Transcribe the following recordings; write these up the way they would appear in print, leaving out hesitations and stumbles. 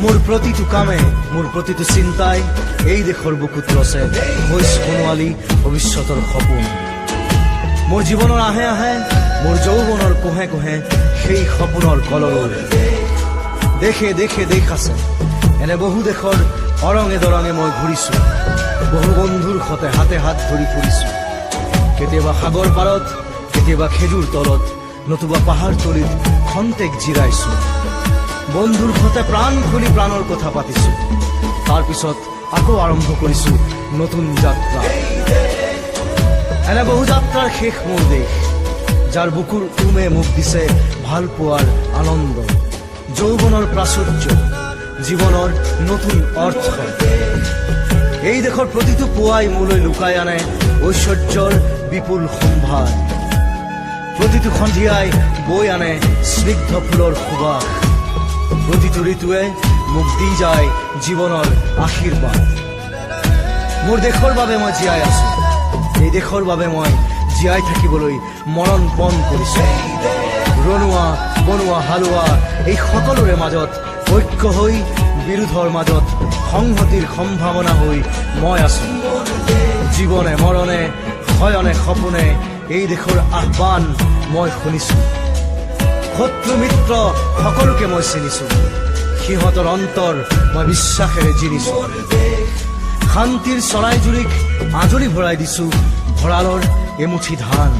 মোৰ প্ৰতিটো কামে মোৰ প্ৰতিটো চিন্তাই এই দেশৰ বুকুত ৰচে ভৈজ সোণোৱালী ভৱিষ্যতৰ সপোন। মোৰ জীৱনৰ আহে আহে মোৰ যৌৱনৰ কোহে কোহে সেই সপোনৰ কলৰৱ। দেশে দেশে দেশ আছে, এনে বহু দেশৰ অৰঙে দৰঙে মই ঘূৰিছো। বহু বন্ধুৰ সতে হাতে হাত ধৰি ফুৰিছো। কেতিয়াবা সাগৰ পাৰত, কেতিয়াবা খেজুৰ তলত, নতুবা পাহাৰ তলিত খন্তেক জিৰাইছো। বন্ধুৰ সতে প্ৰাণ খুলি প্ৰাণৰ কথা পাতিছো। তাৰ পিছত আকৌ আৰম্ভ কৰিছো নতুন যাত্ৰা। এনে বহু যাত্ৰাৰ শেষ মোৰ দেশ, যাৰ বুকুৰ উমে মোক দিছে ভাল পোৱাৰ আনন্দ, যৌৱনৰ প্ৰাচুৰ্য, জীৱনৰ নতুন অৰ্থ। এই দেশৰ প্ৰতিটো পুৱাই মোলৈ লুকাই আনে ঐশ্বৰ্যৰ বিপুল সম্ভাৰ। প্ৰতিটো সন্ধিয়াই বৈ আনে স্নিগ্ধ ফুলৰ সুবাস। প্ৰতিটো ঋতুৱে মোক দি যায় জীৱনৰ আশীৰ্বাদ। মোৰ দেশৰ বাবে মই জীয়াই আছো, এই দেশৰ বাবে মই জীয়াই থাকিবলৈ মৰণ পণ কৰিছো। ৰনোৱা বনোৱা হালোৱা এই সকলোৰে মাজত ঐক্য হৈ, বিৰোধৰ মাজত সংহতিৰ সম্ভাৱনা হৈ মই আছো। জীৱনে মৰণে শয়নে সপোনে এই দেশৰ আহ্বান মই শুনিছো। শত্ৰু মিত্ৰ সকলোকে মই চিনিছো, সিহঁতৰ অন্তৰ মই বিশ্বাসেৰে জিনিছো। শান্তিৰ চৰাইজুৰিক আজৰি ভৰাই দিছো ভঁৰালৰ এমুঠি ধান,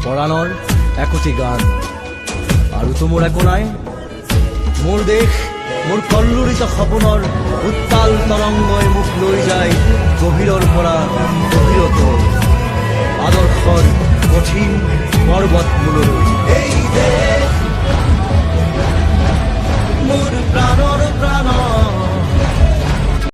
পৰাণৰ একোটি গান। আৰুতো মোৰ একো নাই। মোৰ দেশ মোৰ কল্লোলিত সপোনৰ উত্তাল তৰংগই মোক লৈ যায় গভীৰৰ পৰা গভীৰতৰ, আদৰ্শৰ কঠিন পৰ্বতমূললৈ।